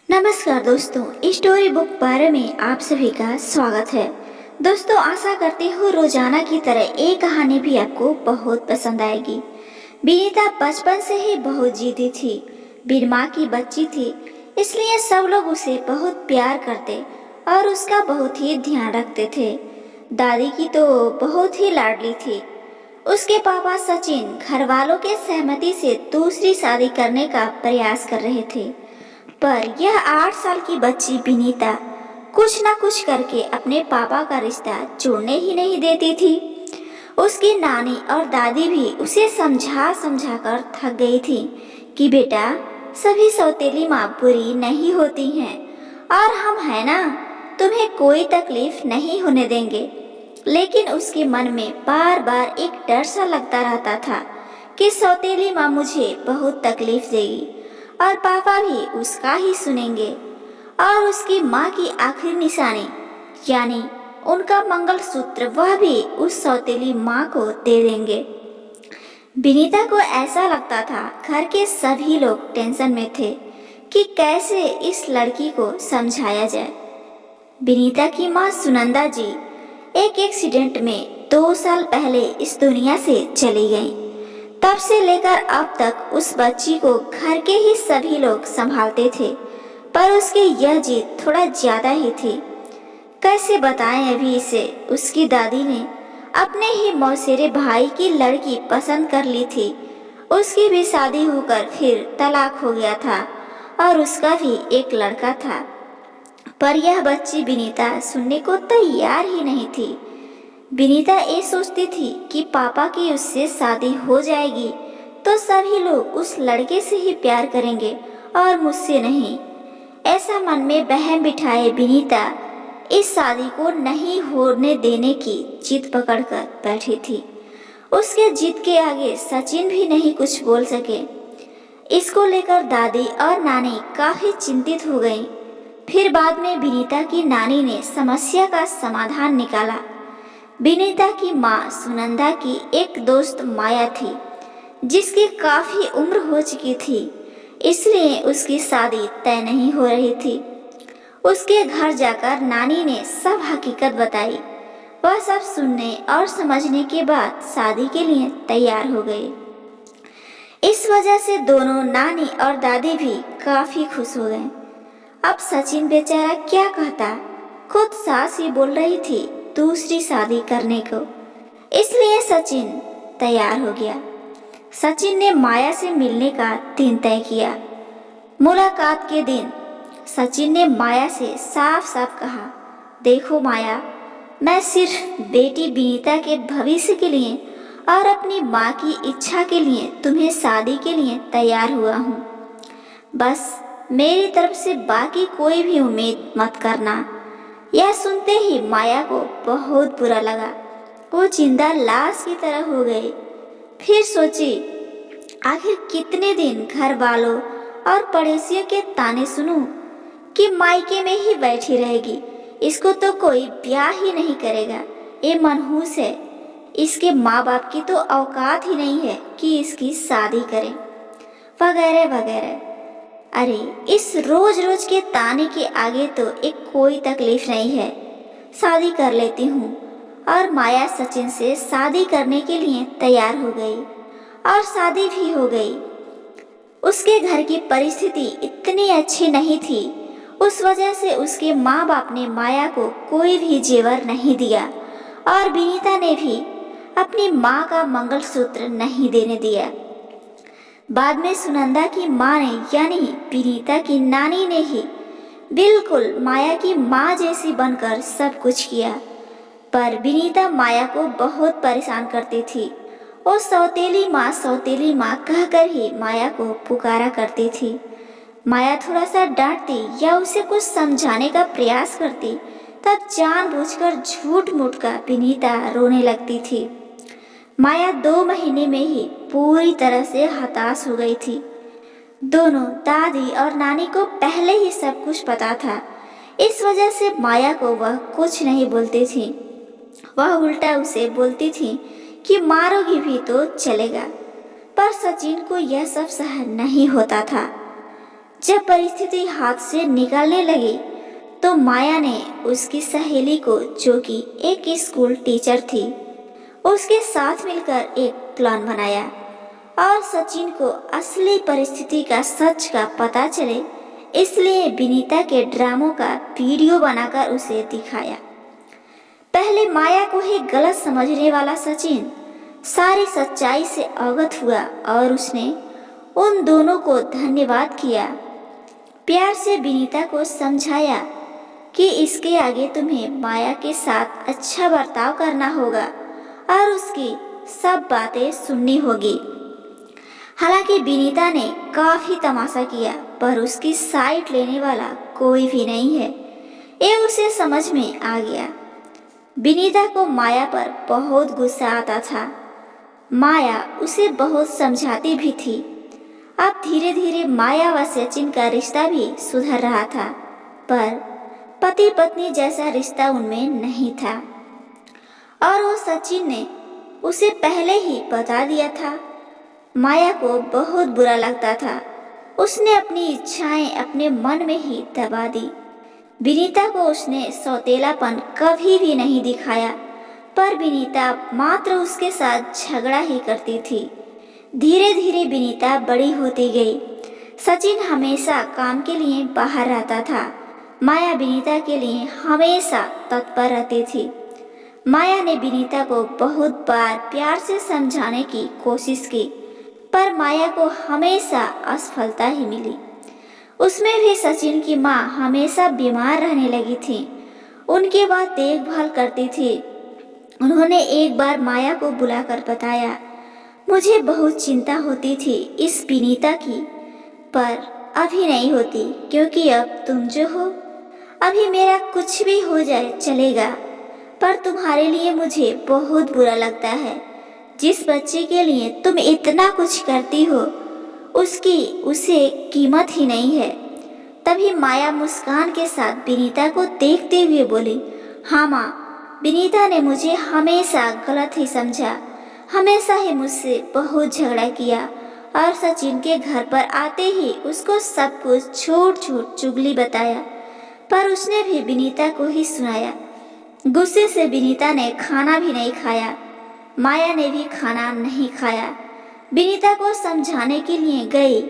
नमस्कार दोस्तों, story book 12 में आप सभी का स्वागत है। दोस्तों, आशा करती हूँ रोजाना की तरह ये कहानी भी आपको बहुत पसंद आएगी। विनीता बचपन से ही बहुत जिद्दी थी। बिन माँ की बच्ची थी, इसलिए सब लोग उसे बहुत प्यार करते और उसका बहुत ही ध्यान रखते थे। दादी की तो बहुत ही लाडली थी। उसके पापा सचिन घर वालों के सहमति से दूसरी शादी करने का प्रयास कर रहे थे, पर यह 8 साल की बच्ची विनीता कुछ न कुछ करके अपने पापा का रिश्ता जोड़ने ही नहीं देती थी। उसकी नानी और दादी भी उसे समझा समझा कर थक गई थी कि बेटा, सभी सौतेली माँ बुरी नहीं होती हैं और हम है ना, तुम्हें कोई तकलीफ नहीं होने देंगे। लेकिन उसके मन में बार बार एक डर सा लगता रहता था कि सौतेली माँ मुझे बहुत तकलीफ देगी और पापा भी उसका ही सुनेंगे और उसकी माँ की आखिरी निशानी यानी उनका मंगलसूत्र वह भी उस सौतेली माँ को दे देंगे। विनीता को ऐसा लगता था घर के सभी लोग टेंशन में थे कि कैसे इस लड़की को समझाया जाए। विनीता की माँ सुनंदा जी एक एक्सीडेंट में 2 साल पहले इस दुनिया से चली गईं। तब से लेकर अब तक उस बच्ची को घर के ही सभी लोग संभालते थे, पर उसकी यह जिद थोड़ा ज्यादा ही थी। कैसे बताएं अभी इसे। उसकी दादी ने अपने ही मौसेरे भाई की लड़की पसंद कर ली थी। उसकी भी शादी होकर फिर तलाक हो गया था और उसका भी एक लड़का था, पर यह बच्ची विनीता सुनने को तैयार ही नहीं थी। विनीता ये सोचती थी कि पापा की उससे शादी हो जाएगी तो सभी लोग उस लड़के से ही प्यार करेंगे और मुझसे नहीं। ऐसा मन में बहम बिठाए विनीता इस शादी को नहीं होने देने की जिद पकड़कर बैठी थी। उसके जिद के आगे सचिन भी नहीं कुछ बोल सके। इसको लेकर दादी और नानी काफी चिंतित हो गईं। फिर बाद में विनीता की नानी ने समस्या का समाधान निकाला। विनीता की माँ सुनंदा की एक दोस्त माया थी, जिसकी काफी उम्र हो चुकी थी, इसलिए उसकी शादी तय नहीं हो रही थी। उसके घर जाकर नानी ने सब हकीकत बताई। वह सब सुनने और समझने के बाद शादी के लिए तैयार हो गई। इस वजह से दोनों नानी और दादी भी काफी खुश हो गए। अब सचिन बेचारा क्या कहता। खुद सास ही बोल रही थी दूसरी शादी करने को, इसलिए सचिन तैयार हो गया। सचिन ने माया से मिलने का दिन तय किया। मुलाकात के दिन सचिन ने माया से साफ साफ कहा, देखो माया, मैं सिर्फ बेटी विनीता के भविष्य के लिए और अपनी माँ की इच्छा के लिए तुम्हें शादी के लिए तैयार हुआ हूँ। बस मेरी तरफ से बाकी कोई भी उम्मीद मत करना। यह सुनते ही माया को बहुत बुरा लगा। वो जिंदा लाश की तरह हो गई। फिर सोची, आखिर कितने दिन घर वालों और पड़ोसियों के ताने सुनूं कि मायके में ही बैठी रहेगी, इसको तो कोई ब्याह ही नहीं करेगा, ये मनहूस है, इसके माँ बाप की तो औकात ही नहीं है कि इसकी शादी करें, वगैरह वगैरह। अरे, इस रोज रोज के ताने के आगे तो एक कोई तकलीफ नहीं है, शादी कर लेती हूँ। और माया सचिन से शादी करने के लिए तैयार हो गई और शादी भी हो गई। उसके घर की परिस्थिति इतनी अच्छी नहीं थी, उस वजह से उसके माँ बाप ने माया को कोई भी जेवर नहीं दिया और विनीता ने भी अपनी माँ का मंगलसूत्र नहीं देने दिया। बाद में सुनंदा की माँ ने यानी विनीता की नानी ने ही बिल्कुल माया की माँ जैसी बनकर सब कुछ किया, पर विनीता माया को बहुत परेशान करती थी। वो सौतेली माँ कहकर ही माया को पुकारा करती थी। माया थोड़ा सा डांटती या उसे कुछ समझाने का प्रयास करती, तब जानबूझकर झूठ मूठ का विनीता रोने लगती थी। माया 2 महीने में ही पूरी तरह से हताश हो गई थी। दोनों दादी और नानी को पहले ही सब कुछ पता था, इस वजह से माया को वह कुछ नहीं बोलती थी। वह उल्टा उसे बोलती थी कि मारोगी भी तो चलेगा, पर सचिन को यह सब सहन नहीं होता था। जब परिस्थिति हाथ से निकलने लगी तो माया ने उसकी सहेली को, जो कि एक स्कूल टीचर थी, उसके साथ मिलकर एक प्लान बनाया और सचिन को असली परिस्थिति का सच का पता चले, इसलिए विनीता के ड्रामों का वीडियो बनाकर उसे दिखाया। पहले माया को ही गलत समझने वाला सचिन सारी सच्चाई से अवगत हुआ और उसने उन दोनों को धन्यवाद किया। प्यार से विनीता को समझाया कि इसके आगे तुम्हें माया के साथ अच्छा बर्ताव करना होगा और उसकी सब बातें सुननी होगी। हालांकि विनीता ने काफी तमाशा किया, पर उसकी साइड लेने वाला कोई भी नहीं है, ये उसे समझ में आ गया। विनीता को माया पर बहुत गुस्सा आता था। माया उसे बहुत समझाती भी थी। अब धीरे धीरे माया व सचिन का रिश्ता भी सुधर रहा था, पर पति पत्नी जैसा रिश्ता उनमें नहीं था और वो सचिन ने उसे पहले ही बता दिया था। माया को बहुत बुरा लगता था। उसने अपनी इच्छाएं अपने मन में ही दबा दी। विनीता को उसने सौतेलापन कभी भी नहीं दिखाया, पर विनीता मात्र उसके साथ झगड़ा ही करती थी। धीरे धीरे विनीता बड़ी होती गई। सचिन हमेशा काम के लिए बाहर रहता था। माया विनीता के लिए हमेशा तत्पर रहती थी। माया ने विनीता को बहुत बार प्यार से समझाने की कोशिश की, पर माया को हमेशा असफलता ही मिली। उसमें भी सचिन की माँ हमेशा बीमार रहने लगी थी। उनके बाद देखभाल करती थी। उन्होंने एक बार माया को बुलाकर बताया, मुझे बहुत चिंता होती थी इस विनीता की, पर अभी नहीं होती, क्योंकि अब तुम जो हो। अभी मेरा कुछ भी हो जाए चलेगा, पर तुम्हारे लिए मुझे बहुत बुरा लगता है। जिस बच्चे के लिए तुम इतना कुछ करती हो, उसे कीमत ही नहीं है। तभी माया मुस्कान के साथ विनीता को देखते हुए बोली, हाँ माँ, विनीता ने मुझे हमेशा गलत ही समझा, हमेशा ही मुझसे बहुत झगड़ा किया और सचिन के घर पर आते ही उसको सब कुछ झूठ झूठ चुगली बताया, पर उसने भी विनीता को ही सुनाया। गुस्से से विनीता ने खाना भी नहीं खाया। माया ने भी खाना नहीं खाया। विनीता को समझाने के लिए गई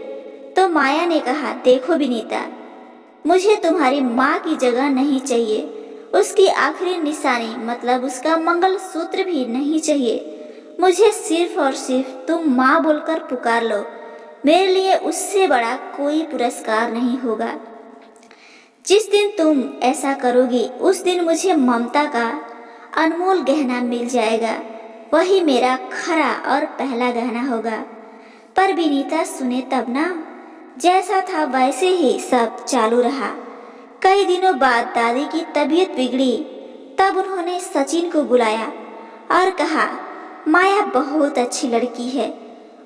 तो माया ने कहा, देखो विनीता, मुझे तुम्हारी माँ की जगह नहीं चाहिए। उसकी आखिरी निशानी मतलब उसका मंगलसूत्र भी नहीं चाहिए। मुझे सिर्फ और सिर्फ तुम माँ बोलकर पुकार लो। मेरे लिए उससे बड़ा कोई पुरस्कार नहीं होगा। जिस दिन तुम ऐसा करोगी, उस दिन मुझे ममता का अनमोल गहना मिल जाएगा। वही मेरा खरा और पहला गहना होगा। पर विनीता सुने तब ना। जैसा था वैसे ही सब चालू रहा। कई दिनों बाद दादी की तबीयत बिगड़ी। तब उन्होंने सचिन को बुलाया और कहा, माया बहुत अच्छी लड़की है,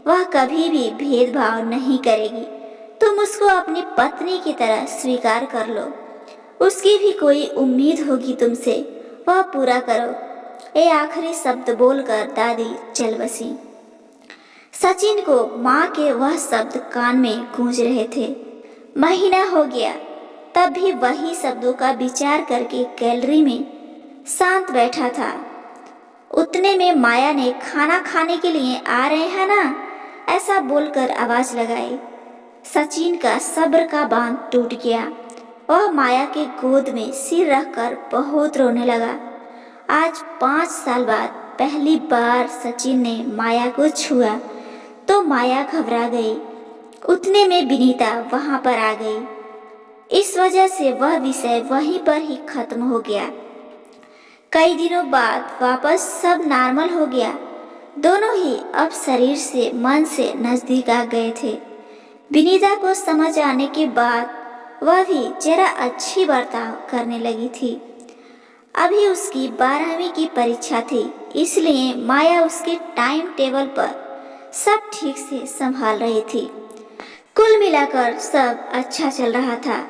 वह कभी भी भेदभाव नहीं करेगी। तुम उसको अपनी पत्नी की तरह स्वीकार कर लो। उसकी भी कोई उम्मीद होगी तुमसे, वह पूरा करो। ये आखिरी शब्द बोलकर दादी चल बसी। सचिन को माँ के वह शब्द कान में गूंज रहे थे। महीना हो गया, तब भी वही शब्दों का विचार करके गैलरी में शांत बैठा था। उतने में माया ने खाना खाने के लिए आ रहे हैं ना, ऐसा बोलकर आवाज लगाई। सचिन का सब्र का बांध टूट गया। वह माया के गोद में सिर रखकर बहुत रोने लगा। आज 5 साल बाद पहली बार सचिन ने माया को छुआ तो माया घबरा गई। उतने में विनीता वहां पर आ गई। इस वजह से वह विषय वहीं पर ही खत्म हो गया। कई दिनों बाद वापस सब नॉर्मल हो गया। दोनों ही अब शरीर से मन से नजदीक आ गए थे। विनीता को समझ आने के बाद वह भी जरा अच्छी बर्ताव करने लगी थी। अभी उसकी 12वीं की परीक्षा थी, इसलिए माया उसके टाइम टेबल पर सब ठीक से संभाल रही थी। कुल मिलाकर सब अच्छा चल रहा था।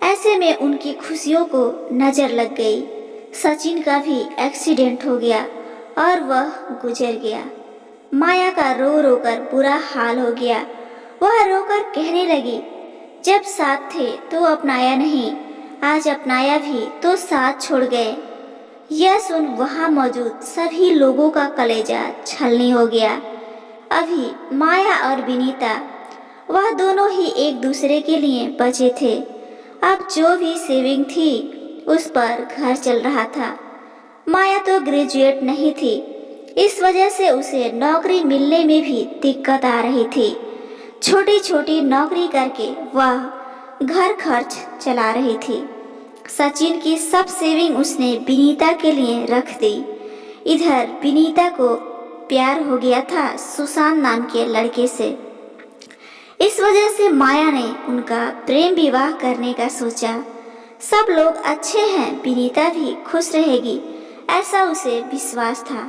ऐसे में उनकी खुशियों को नजर लग गई। सचिन का भी एक्सीडेंट हो गया और वह गुजर गया। माया का रो रो कर बुरा हाल हो गया। वह रोकर कहने लगी, जब साथ थे तो अपनाया नहीं, आज अपनाया भी तो साथ छोड़ गए। यह सुन वहां मौजूद सभी लोगों का कलेजा छलनी हो गया। अभी माया और विनीता, वह दोनों ही एक दूसरे के लिए बचे थे। अब जो भी सेविंग थी उस पर घर चल रहा था। माया तो ग्रेजुएट नहीं थी, इस वजह से उसे नौकरी मिलने में भी दिक्कत आ रही थी। छोटी छोटी नौकरी करके वह घर खर्च चला रही थी। सचिन की सब सेविंग उसने विनीता के लिए रख दी। इधर विनीता को प्यार हो गया था सुशांत नाम के लड़के से। इस वजह से माया ने उनका प्रेम विवाह करने का सोचा। सब लोग अच्छे हैं, विनीता भी खुश रहेगी, ऐसा उसे विश्वास था।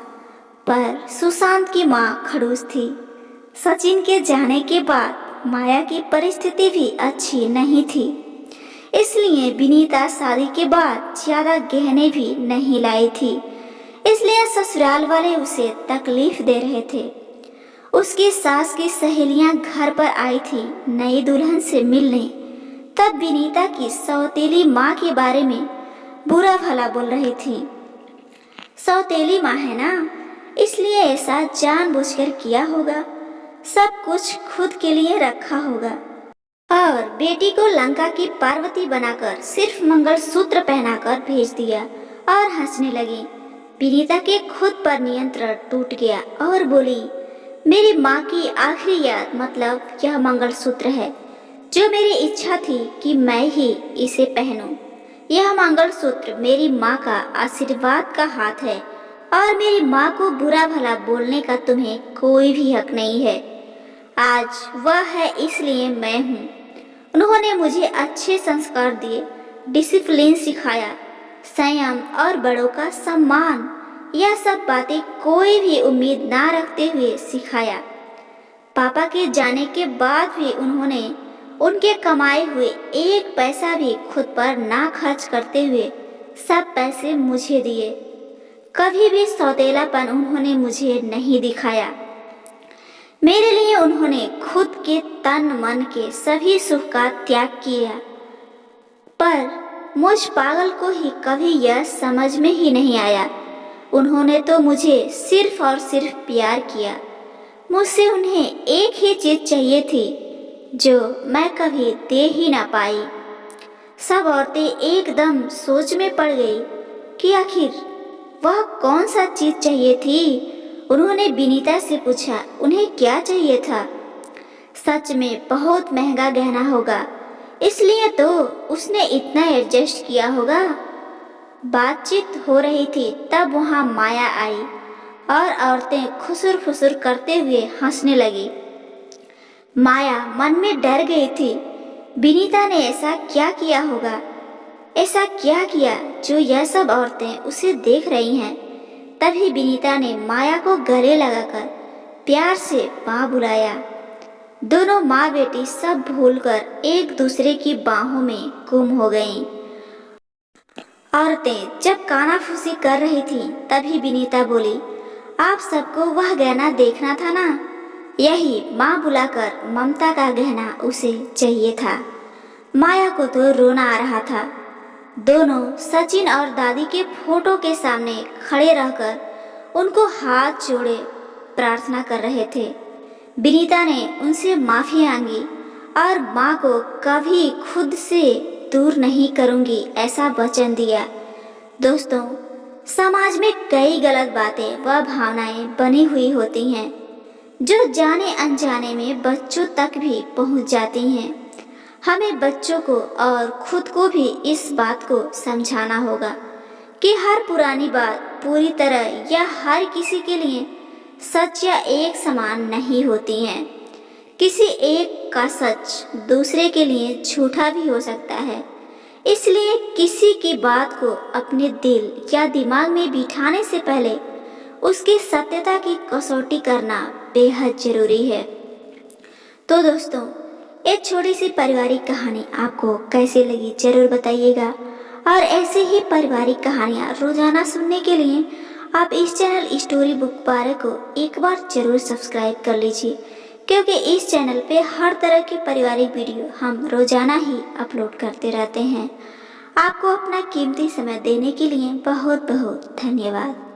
पर सुशांत की माँ खड़ूस थी। सचिन के जाने के बाद माया की परिस्थिति भी अच्छी नहीं थी, इसलिए विनीता शादी के बाद ज्यादा गहने भी नहीं लाई थी। इसलिए ससुराल वाले उसे तकलीफ दे रहे थे। उसकी सास की सहेलियां घर पर आई थी नई दुल्हन से मिलने। तब विनीता की सौतेली माँ के बारे में बुरा भला बोल रही थी। सौतेली माँ है ना, इसलिए ऐसा जानबूझकर किया होगा, सब कुछ खुद के लिए रखा होगा। और बेटी को लंका की पार्वती बनाकर सिर्फ मंगलसूत्र पहनाकर भेज दिया और हंसने लगी। विनीता के खुद पर नियंत्रण टूट गया और बोली, मेरी माँ की आखिरी याद मतलब यह मंगलसूत्र है, जो मेरी इच्छा थी कि मैं ही इसे पहनूं। यह मंगलसूत्र मेरी माँ का आशीर्वाद का हाथ है और मेरी माँ को बुरा भला बोलने का तुम्हें कोई भी हक नहीं है। आज वह है इसलिए मैं हूँ। उन्होंने मुझे अच्छे संस्कार दिए, डिसिप्लिन सिखाया, संयम और बड़ों का सम्मान, यह सब बातें कोई भी उम्मीद ना रखते हुए सिखाया। पापा के जाने के बाद भी उन्होंने उनके कमाए हुए एक पैसा भी खुद पर ना खर्च करते हुए सब पैसे मुझे दिए। कभी भी सौतेलापन उन्होंने मुझे नहीं दिखाया। मेरे लिए उन्होंने खुद के तन मन के सभी सुख का त्याग किया। पर मुझ पागल को ही कभी यह समझ में ही नहीं आया। उन्होंने तो मुझे सिर्फ और सिर्फ प्यार किया। मुझसे उन्हें एक ही चीज चाहिए थी जो मैं कभी दे ही ना पाई। सब औरतें एकदम सोच में पड़ गई कि आखिर वह कौन सा चीज चाहिए थी। उन्होंने विनीता से पूछा, उन्हें क्या चाहिए था। सच में बहुत महंगा गहना होगा, इसलिए तो उसने इतना एडजस्ट किया होगा। बातचीत हो रही थी तब वहां माया आई और औरतें खुसुर फुसुर करते हुए हंसने लगी। माया मन में डर गई थी। विनीता ने ऐसा क्या किया होगा, ऐसा क्या किया जो यह सब औरतें उसे देख रही हैं। तभी विनीता ने माया को गले लगाकर प्यार से माँ बुलाया। दोनों माँ बेटी सब भूलकर एक दूसरे की बाहों में गुम हो गईं। औरतें जब कानाफूसी कर रही थीं, तभी विनीता बोली, आप सबको वह गहना देखना था ना, यही माँ बुलाकर ममता का गहना उसे चाहिए था। माया को तो रोना आ रहा था। दोनों सचिन और दादी के फोटो के सामने खड़े रहकर उनको हाथ जोड़े प्रार्थना कर रहे थे। विनीता ने उनसे माफी मांगी और माँ को कभी खुद से दूर नहीं करूंगी ऐसा वचन दिया। दोस्तों, समाज में कई गलत बातें व भावनाएं बनी हुई होती हैं जो जाने अनजाने में बच्चों तक भी पहुंच जाती हैं। हमें बच्चों को और खुद को भी इस बात को समझाना होगा कि हर पुरानी बात पूरी तरह या हर किसी के लिए सच या एक समान नहीं होती हैं। किसी एक का सच दूसरे के लिए झूठा भी हो सकता है। इसलिए किसी की बात को अपने दिल या दिमाग में बिठाने से पहले उसकी सत्यता की कसौटी करना बेहद जरूरी है। तो दोस्तों, एक छोटी सी पारिवारिक कहानी आपको कैसी लगी जरूर बताइएगा। और ऐसे ही पारिवारिक कहानियाँ रोजाना सुनने के लिए आप इस चैनल स्टोरी बुक 12 को एक बार जरूर सब्सक्राइब कर लीजिए, क्योंकि इस चैनल पे हर तरह की पारिवारिक वीडियो हम रोजाना ही अपलोड करते रहते हैं। आपको अपना कीमती समय देने के लिए बहुत बहुत धन्यवाद।